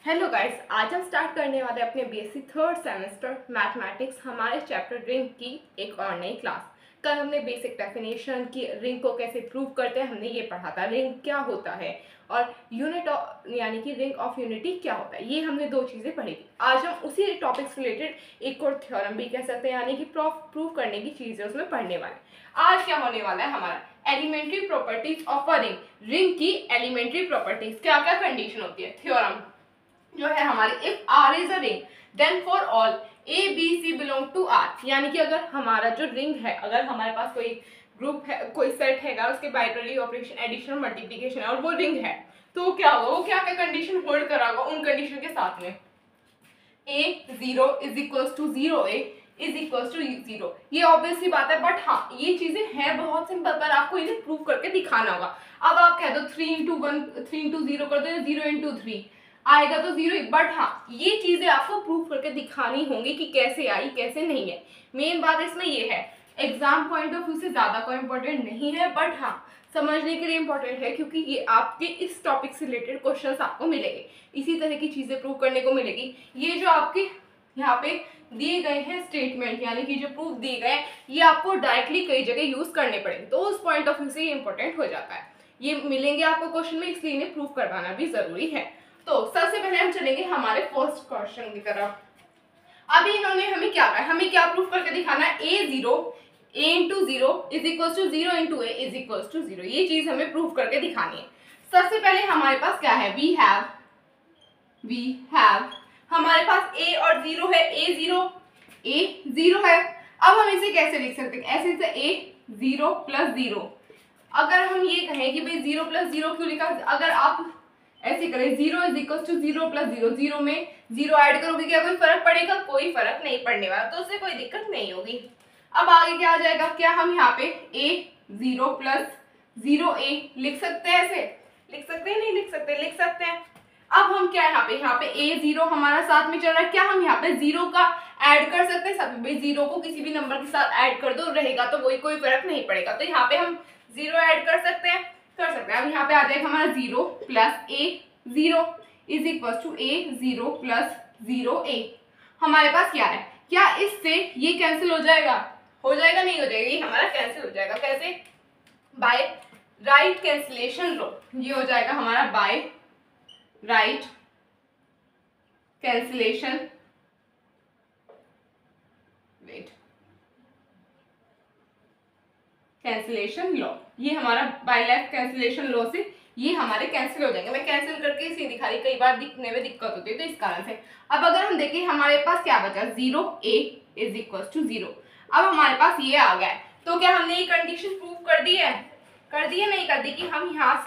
Hello guys, आज हम start करने वाले अपने बीएससी थर्ड सेमेस्टर मैथमेटिक्स हमारे चैप्टर रिंग की एक और नई क्लास। कल हमने बेसिक डेफिनेशन की रिंग को कैसे प्रूव करते हैं हमने ये पढ़ा था, रिंग क्या होता है और यूनिट यानी कि रिंग ऑफ यूनिटी क्या होता है, ये हमने दो चीज़ें पढ़ी थी। आज हम उसी टॉपिक से रिलेटेड एक और थ्योरम भी कह सकते हैं यानी कि प्रूव करने की चीज़ें उसमें पढ़ने वाले। आज क्या होने वाला है हमारा elementary properties of a ring. Ring की एलिमेंट्री प्रॉपर्टीज क्या क्या कंडीशन होती है, थ्योरम जो है हमारी, if R is a ring then for all a b c belong to R, यानी कि अगर हमारा जो रिंग है, अगर हमारे पास कोई ग्रुप है, कोई सेट है, उसके बाइनरी ऑपरेशन एडिशन मल्टीप्लिकेशन है और वो रिंग है, तो क्या होगा, वो क्या क्या कंडीशन होल्ड करागा उन कंडीशन के साथ में। A zero is equals to zero, a is equals to zero, ये ऑब्वियस सी बात है, बट हाँ ये चीजें हैं बहुत सिंपल, पर आपको इन्हें प्रूव करके दिखाना होगा। अब आप कह दो 3 into 0 कर दो, 0 into 3 आएगा तो 0, बट हाँ ये चीजें आपको प्रूव करके दिखानी होंगी कि कैसे आई कैसे नहीं है। मेन बात इसमें ये है, एग्जाम पॉइंट ऑफ व्यू से ज्यादा कोई इंपॉर्टेंट नहीं है, बट हाँ समझने के लिए इंपॉर्टेंट है, क्योंकि ये आपके इस टॉपिक से रिलेटेड क्वेश्चंस आपको मिलेंगे, इसी तरह की चीजें प्रूव करने को मिलेगी। ये जो आपके यहाँ पे दिए गए हैं स्टेटमेंट यानी कि जो प्रूफ दिए गए हैं, ये आपको डायरेक्टली कई जगह यूज करने पड़ेंगे, तो उस पॉइंट ऑफ व्यू से ये इंपॉर्टेंट हो जाता है। ये मिलेंगे आपको क्वेश्चन में, इसलिए इन्हें प्रूव करवाना भी जरूरी है। तो सबसे पहले हम चलेंगे हमारे फर्स्ट क्वेश्चन की तरफ। अभी इन्होंने हमें क्या कहा, हमें क्या प्रूफ करके दिखाना है, a into zero is equal to zero into a is equal to zero, ये चीज हमें प्रूफ करके दिखानी है। सबसे पहले हमारे पास क्या है, वी हैव हमारे पास ए और जीरो है, ए जीरो है। अब हम इसे कैसे लिख सकते हैं, ऐसे से ए जीरो प्लस जीरो। अगर हम ये कहें कि भाई जीरो प्लस जीरो क्यों लिखा, अगर आप ऐसे करें zero is equal to zero plus zero, zero में जीरो ऐड करोगे क्या कोई फर्क पड़ेगा, कोई फर्क नहीं पड़ने वाला, तो उससे कोई दिक्कत नहीं होगी। अब आगे क्या आ जाएगा, क्या हम यहाँ पे ए जीरो प्लस जीरो ए लिख सकते हैं, ऐसे लिख सकते हैं, नहीं लिख सकते, लिख सकते हैं। अब हम क्या यहाँ पे ए जीरो हमारा साथ में चल रहा है, क्या हम यहाँ पे जीरो का ऐड कर सकते हैं, सब भाई जीरो को किसी भी नंबर के साथ ऐड कर दो, रहेगा तो वही, कोई फर्क नहीं पड़ेगा, तो यहाँ पे हम जीरो ऐड कर सकते हैं। अब यहाँ पे आ जाएगा हमारा zero plus a zero is equal to a zero plus zero a. हमारे पास क्या है, क्या इससे ये कैंसिल हो जाएगा, नहीं हो जाएगा, ये हमारा कैंसिल हो जाएगा, कैसे, बाय राइट कैंसिलेशन लो, ये हो जाएगा हमारा by right cancellation, cancellation law, ये हमारा बाय लेफ्ट कैंसिलेशन लॉ से ये हमारे कैंसिल हो जाएंगे। मैं कैंसिल करके इसे दिखा रही, कई बार दिखने में दिक्कत होती है तो इस कारण से। अब अगर हम देखें हमारे पास क्या बचा, zero a is equal to zero. अब हमारे पास ये आ गया है, तो क्या हमने ये कंडीशन प्रूव कर दी है, नहीं कर दी, कि हम यहाँ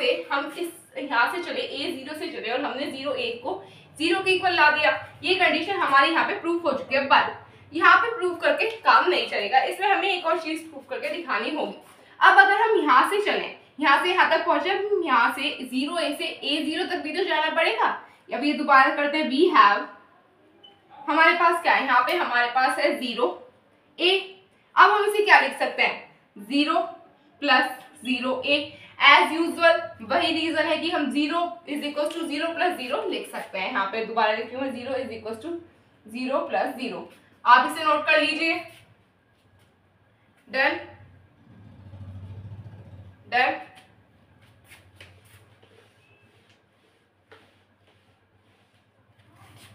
से चले, ए जीरो से चले और हमने जीरो ए को जीरो के इक्वल ला दिया, ये कंडीशन हमारे यहाँ पे प्रूव हो चुकी है। बट यहाँ पे प्रूव करके काम नहीं चलेगा, इसमें हमें एक और चीज प्रूव करके दिखानी होगी। अब अगर हम यहाँ से चलें, यहाँ से यहाँ तक पहुंचे, यहाँ से जीरो ए से ए जीरो तक भी तो जाना पड़ेगा। अब ये दोबारा करते हैं, वी हैव हमारे पास क्या है, यहाँ पे हमारे पास है जीरो ए। अब हम इसे क्या लिख सकते हैं, zero plus zero a, as usual वही रीजन है कि हम zero is equal to zero plus zero लिख सकते हैं। यहाँ पे दोबारा लिख रही हूँ, zero is equal to zero plus zero, आप इसे नोट कर लीजिए। डन,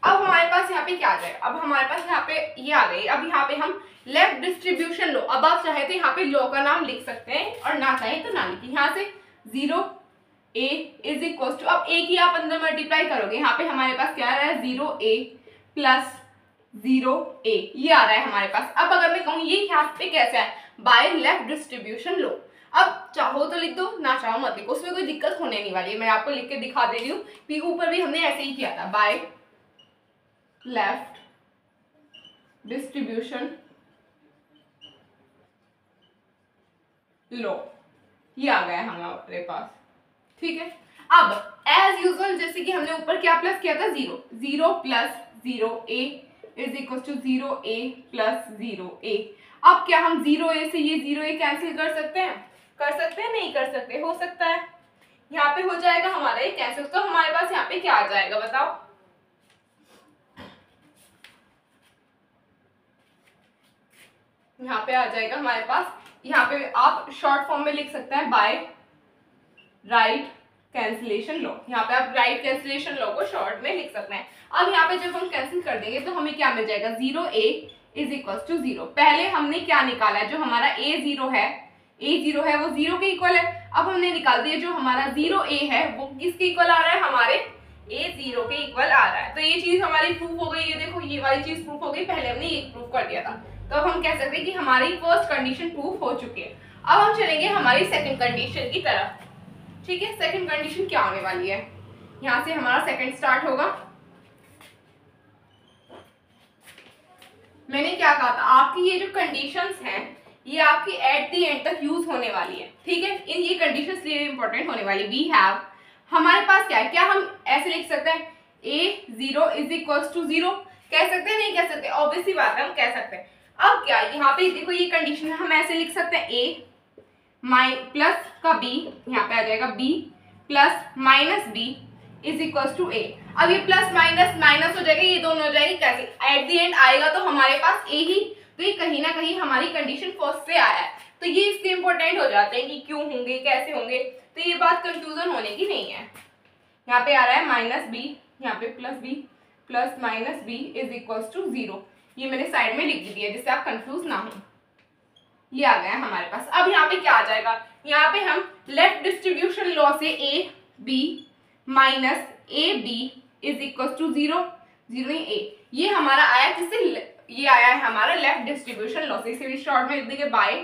अब हमारे पास यहाँ पे क्या आ जाएगा, अब हमारे पास यहाँ पे ये आ गई। अब यहाँ पे हम लेफ्ट डिस्ट्रीब्यूशन लो, अब आप चाहे तो यहाँ पे लॉ का नाम लिख सकते हैं और ना चाहे तो ना लिखिए। यहाँ से zero a is equal to, अब ए की आप अंदर मल्टीप्लाई करोगे, यहाँ पे हमारे पास क्या आ रहा है, जीरो ए प्लस जीरो ए, ये आ रहा है हमारे पास। अब अगर मैं कहूँ ये यहाँ पे कैसे है, बाय लेफ्ट डिस्ट्रीब्यूशन लो। अब चाहो तो लिख दो, ना चाहो मत लिखो, उसमें कोई दिक्कत होने नहीं वाली है, मैं आपको लिख के दिखा दे रही हूँ। पी ऊपर भी हमने ऐसे ही किया था, बाय लेफ्ट डिस्ट्रीब्यूशन लो, ये आ गया हमारे पास, ठीक है। अब एज यूजुअल जैसे कि हमने ऊपर क्या प्लस किया था, zero, zero plus zero a is equal to zero a plus zero a. अब क्या हम जीरो ए से ये जीरो ए कैंसिल कर सकते हैं, नहीं कर सकते, हो सकता है यहाँ पे हो जाएगा हमारा ये कैंसिल, तो हमारे पास यहाँ पे क्या आ जाएगा बताओ, यहाँ पे आ जाएगा हमारे पास, यहाँ पे आप शॉर्ट फॉर्म में लिख सकते हैं बाय राइट कैंसिलेशन लॉ। यहाँ पे आप राइट कैंसिलेशन लॉ को शॉर्ट में लिख सकते हैं। अब यहाँ पे जब हम कैंसिल कर देंगे तो हमें क्या मिल जाएगा, 0a इज इक्वल टू 0। पहले हमने क्या निकाला है, जो हमारा a0 है वो 0 के इक्वल है। अब हमने निकाल दिया जो हमारा 0a है वो किसके इक्वल आ रहा है, हमारे a0 के इक्वल आ रहा है। तो ये चीज हमारी प्रूफ हो गई, ये देखो ये वाली चीज प्रूफ हो गई, पहले हमने ये प्रूफ कर दिया था। तो अब हम कह सकते हैं कि हमारी फर्स्ट कंडीशन प्रूफ हो चुकी है। अब हम चलेंगे हमारी सेकंड कंडीशन की तरफ। ठीक है, सेकंड कंडीशन क्या होने वाली है, यहां से हमारा सेकंड स्टार्ट होगा। मैंने क्या कहा था, आपकी ये जो कंडीशंस हैं ये आपकी एट द एंड तक यूज होने वाली है। ठीक है, इन ये कंडीशंस लिए इंपॉर्टेंट होने वाली। वी हैव, हमारे पास क्या है, क्या हम ऐसे लिख सकते हैं a0 इज इक्वल टू 0, कह सकते हैं, नहीं कह सकते, ऑब्वियसली बात है हम कह सकते हैं। अब क्या, यहाँ पे देखो ये कंडीशन है, हम ऐसे लिख सकते हैं a प्लस का b, यहाँ पे आ जाएगा b plus minus b is equal to a। अब ये प्लस माइनस माइनस हो जाएगा, ये दोनों हो जाएगी कैसे, एट द एंड आएगा तो हमारे पास a ही, तो ये कहीं ना कहीं हमारी कंडीशन फर्स्ट से आया है। तो ये इसके इंपॉर्टेंट हो जाते हैं कि क्यों होंगे, कैसे होंगे, तो ये बात कंफ्यूजन होने की नहीं है। यहाँ पे आ रहा है माइनस b, यहाँ पे plus b plus minus b is equal to 0। ये मैंने साइड में लिख दिया जिससे आप कंफ्यूज ना हो। ये आ गया हमारे पास। अब यहाँ पे क्या आ जाएगा, यहाँ पे हम लेफ्ट डिस्ट्रीब्यूशन लॉ से a b minus a b is equal to 0, 0 a, ये हमारा आया किससे, ये आया है हमारा लेफ्ट डिस्ट्रीब्यूशन लॉ से, इसे शॉर्ट में लिख देंगे बाय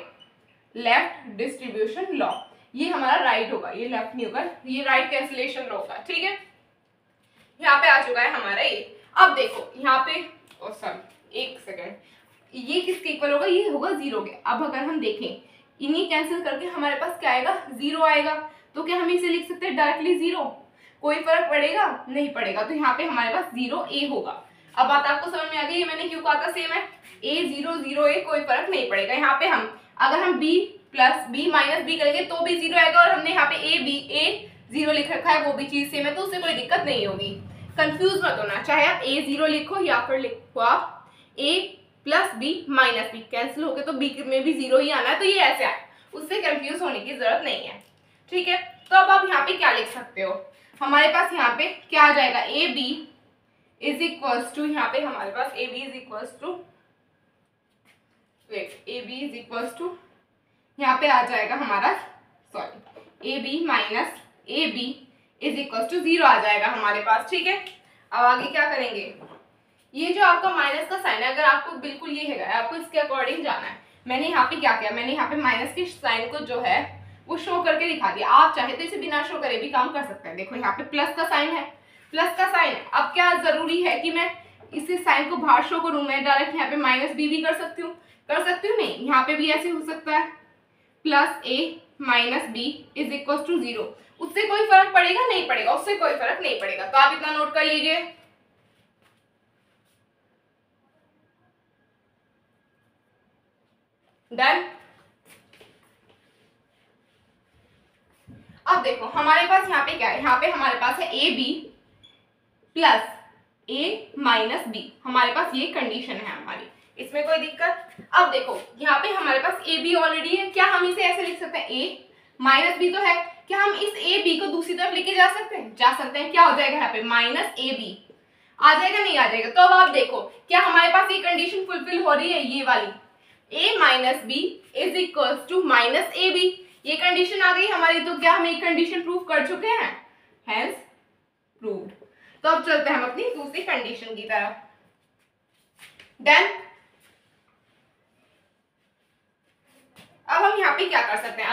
लेफ्ट डिस्ट्रीब्यूशन लॉ। ये हमारा राइट होगा, ये लेफ्ट नहीं होगा, ये राइट कैंसिलेशन लॉ होगा। ठीक है, यहाँ पे आ चुका है हमारा ये। अब देखो यहाँ पे, ओ सॉरी एक सेकेंड, ये किसके इक्वल होगा, ये होगा 0 के। अब अगर हम देखें इन्हीं कैंसिल करके हमारे पास क्या आएगा, 0 आएगा। तो क्या हम इसे लिख सकते हैं डायरेक्टली 0, कोई फर्क पड़ेगा, नहीं पड़ेगा। तो यहाँ पे हमारे पास 0a होगा। अब बात आपको समझ में आ गई, ये मैंने क्यों कहा था सेम है, a0 0a कोई फर्क नहीं पड़ेगा। यहाँ पे हम अगर हम b plus b minus b करेंगे तो भी 0 आएगा, और हमने यहाँ पे a 0 लिख रखा है वो भी चीज सेम है, तो उससे कोई दिक्कत नहीं होगी। कंफ्यूज मत होना, चाहे आप a0 लिखो या फिर लिखो आप a plus b minus b, cancel होके तो b में भी 0 ही आना है, तो ये ऐसे आए, उससे कंफ्यूज होने की जरूरत नहीं है। ठीक है, तो अब आप यहाँ पे क्या लिख सकते हो, हमारे पास यहाँ पे क्या आ जाएगा, a b is equals to, यहाँ पे हमारे पास a b is equals to, wait, a b is equals to, यहाँ पे आ जाएगा हमारा, sorry, a b minus a b is equals to 0 आ जाएगा हमारे पास। ठीक है, अब आगे क्या करेंगे, ये जो आपका माइनस का साइन है, अगर आपको बिल्कुल ये है, आपको इसके अकॉर्डिंग जाना है, मैंने यहाँ पे क्या किया, मैंने यहाँ पे माइनस के साइन को जो है वो शो करके दिखा दिया। आप चाहे तो इसे बिना शो करे भी काम कर सकते हैं। देखो यहाँ पे प्लस का साइन है, प्लस का साइन है। अब क्या जरूरी है कि मैं इसे साइन को बाहर शो करूं, मैं डायरेक्ट यहाँ पे माइनस बी भी कर सकती हूँ, नहीं, यहाँ पे भी ऐसे हो सकता है, plus a minus b is equal to 0। उससे कोई फर्क पड़ेगा, नहीं पड़ेगा, उससे कोई फर्क नहीं पड़ेगा। तो आप इतना नोट कर लीजिए। डन। अब देखो हमारे पास यहाँ पे क्या है, यहाँ पे हमारे पास है a b plus a minus b, हमारे पास ये कंडीशन है हमारी, इसमें कोई दिक्कत। अब देखो यहाँ पे हमारे पास ए बी ऑलरेडी है, क्या हम इसे ऐसे लिख सकते हैं, ए माइनस बी तो है, क्या हम इस ए बी को दूसरी तरफ लेके जा सकते हैं, जा सकते हैं। क्या हो जाएगा यहाँ पे, माइनस ए बी आ जाएगा, नहीं आ जाएगा। तो अब आप देखो क्या हमारे पास ये कंडीशन फुलफिल हो रही है, ये वाली, a minus b is equal to minus a b, ये कंडीशन आ गई हमारी। तो क्या हम एक कंडीशन प्रूव कर चुके हैं, हेंस प्रूव्ड। तो अब चलते हैं हम अपनी दूसरी कंडीशन की तरफ। डन। अब हम यहाँ पे क्या कर सकते हैं,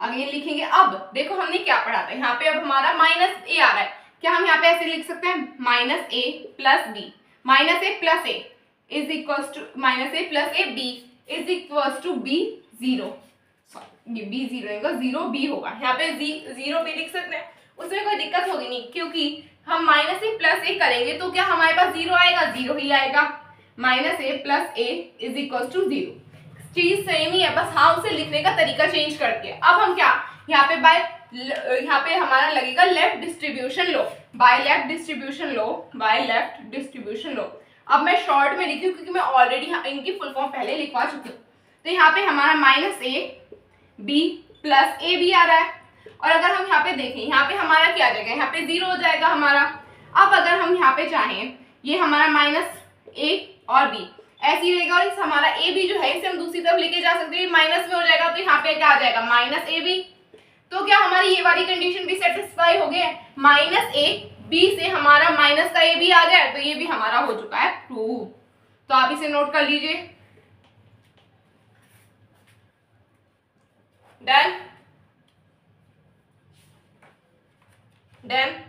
अगेन लिखेंगे। अब देखो हमने क्या पढ़ा था, यहाँ पे अब हमारा माइनस ए आ रहा है, क्या हम यहाँ पे ऐसे लिख सकते हैं, minus a plus b, minus a plus a is equal to, minus a plus a b is equal to b 0, sorry ये बी 0 होगा, 0 बी होगा। यहाँ पे 0 बी लिख सकते हैं, उसमें कोई दिक्कत होगी नहीं, क्योंकि हम माइनस ए प्लस ए करेंगे तो क्या हमारे पास 0 आएगा, 0 ही आएगा। Minus a plus a is equal to 0, चीज सेम ही है, बस हाँ उसे लिखने का तरीका चेंज करके। अब हम क्या, यहाँ पे यहाँ पे हमारा लगेगा left distribution law, by left distribution law, by left distribution law. अब मैं शॉर्ट में लिखी हूँ क्योंकि मैं ऑलरेडी इनकी फुल फॉर्म पहले लिखवा चुकी हूँ। तो यहाँ पे हमारा -ab प्लस ए बी आ रहा है। और अगर हम यहाँ पे देखें, यहाँ पे हमारा क्या आ जाएगा, यहाँ पे 0 हो जाएगा हमारा। अब अगर हम यहाँ पे चाहें, ये हमारा -a और b ऐसे ही रहेगा, और इस हमारा ए बी जो है इसे हम दूसरी तरफ लेके जा सकते हैं, माइनस में हो जाएगा, तो यहाँ पे क्या आ जाएगा -ab। तो क्या हमारी ये वाली कंडीशन भी सेटिस्फाई हो गई है, -ab से हमारा माइनस का ab आ गया, तो ये भी हमारा हो चुका है प्रूव। तो आप इसे नोट कर लीजिए। Done done.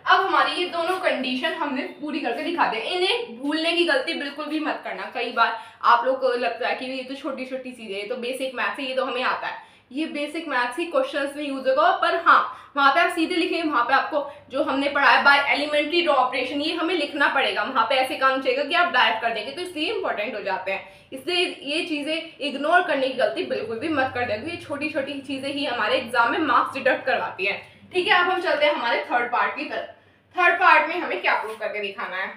अब हमारी ये दोनों कंडीशन हमने पूरी करके दिखा दिया। इन्हें भूलने की गलती बिल्कुल भी मत करना। कई बार आप लोग को लगता है कि ये तो छोटी छोटी चीजें, ये तो बेसिक मैथ्स है, ये तो हमें आता है। ये बेसिक मैथ्स ही क्वेश्चंस में यूज होगा, पर हाँ वहाँ पे आप सीधे लिखेंगे, वहाँ पे आपको जो हमने पढ़ाया बाय एलिमेंट्री ड्रॉ ऑपरेशन ये हमें लिखना पड़ेगा। वहाँ पे ऐसे काम चाहिए कि आप डायरेक्ट कर देंगे, तो इसलिए इंपॉर्टेंट हो जाते हैं। इसलिए ये चीजें इग्नोर करने की गलती बिल्कुल भी मत कर देंगे। ये छोटी छोटी चीजें ही हमारे एग्जाम में मार्क्स डिडक्ट करवाती है। ठीक है, अब हम चलते हैं हमारे थर्ड पार्ट की तरफ। थर्ड पार्ट में हमें क्या प्रूव करके दिखाना है।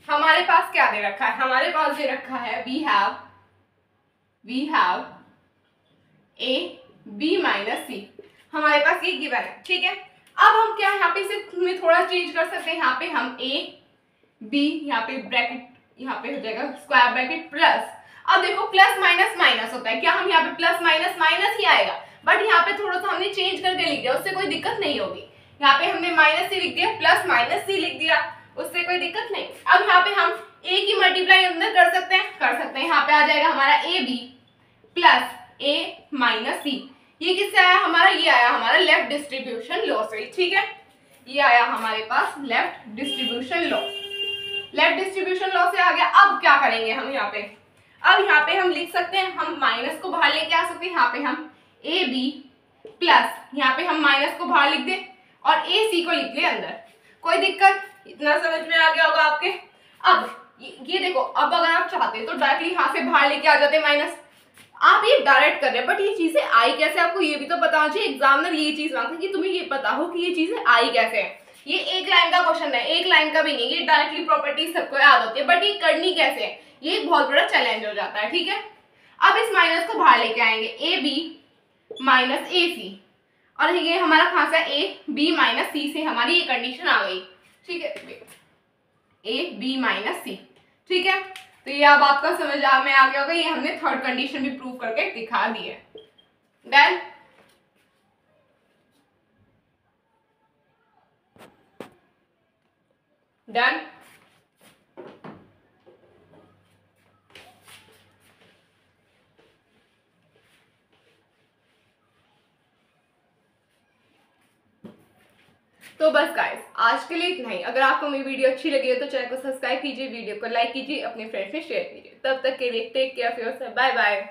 हमारे पास क्या दे रखा है, हमारे पास दे रखा है we have a b minus c. हमारे पास ये गिवन है। ठीक है, अब हम क्या यहाँ पे इसे थोड़ा चेंज कर सकते हैं। यहाँ पे हम a b, यहाँ पे ब्रैकेट, यहाँ पे हो जाएगा स्क्वायर ब्रैकेट प्लस। अब देखो प्लस माइनस माइनस होता है, क्या हम यहाँ पे प्लस माइनस माइनस ही आएगा, बट यहाँ पे थोड़ा सा हमने चेंज करके लिख दिया, उससे कोई दिक्कत नहीं होगी। यहाँ पे हमने माइनस सी लिख दिया, प्लस माइनस सी लिख दिया, उससे कोई दिक्कत नहीं। अब यहाँ पे हम a की मल्टीप्लाई अंदर कर सकते हैं। यहाँ पे आ जाएगा हमारा a b plus a minus c. ये किससे आया हमारा, ये आया हमारा लेफ्ट डिस्ट्रीब्यूशन लॉ से। ठीक है, ये आया हमारे पास left distribution law. Left distribution law से आ गया। अब क्या करेंगे हम यहाँ पे, अब यहाँ पे हम लिख सकते हैं, हम माइनस को बाहर लेके आ सकते हैं। यहाँ पे हम ए बी प्लस, यहाँ पे हम माइनस को बाहर लिख दें और ए सी को लिख ले अंदर। कोई दिक्कत, इतना समझ में आ गया होगा आपके। अब ये देखो, अब अगर आप चाहते तो डायरेक्टली यहाँ से बाहर लेके आ जाते माइनस, आप ये डायरेक्ट कर रहे हैं, बट ये चीजें आई कैसे आपको ये भी तो पता होना चाहिए। एग्जामिनर ये चीज मांगता है कि तुम्हें ये पता हो कि ये चीजें आई कैसे है। ये एक लाइन का क्वेश्चन है, एक लाइन का भी नहीं, ये डायरेक्टली प्रॉपर्टीज सबको याद होती है, बट ये करनी कैसे है, ये एक बहुत बड़ा चैलेंज हो जाता है। ठीक है, अब इस माइनस को बाहर लेके आएंगे, ए बी माइनस ए सी, और ये हमारा कहां से ए बी माइनस सी से हमारी ये कंडीशन आ गई। ठीक है, ए बी माइनस सी। ठीक है, तो ये अब आपका समझ में आ गया होगा, ये हमने थर्ड कंडीशन भी प्रूव करके दिखा दी है। डन। डन। तो बस गाइस आज के लिए इतना ही। अगर आपको मेरी वीडियो अच्छी लगी हो तो चैनल को सब्सक्राइब कीजिए, वीडियो को लाइक कीजिए, अपने फ्रेंड्स में शेयर कीजिए। तब तक के लिए take care of yourself, bye bye.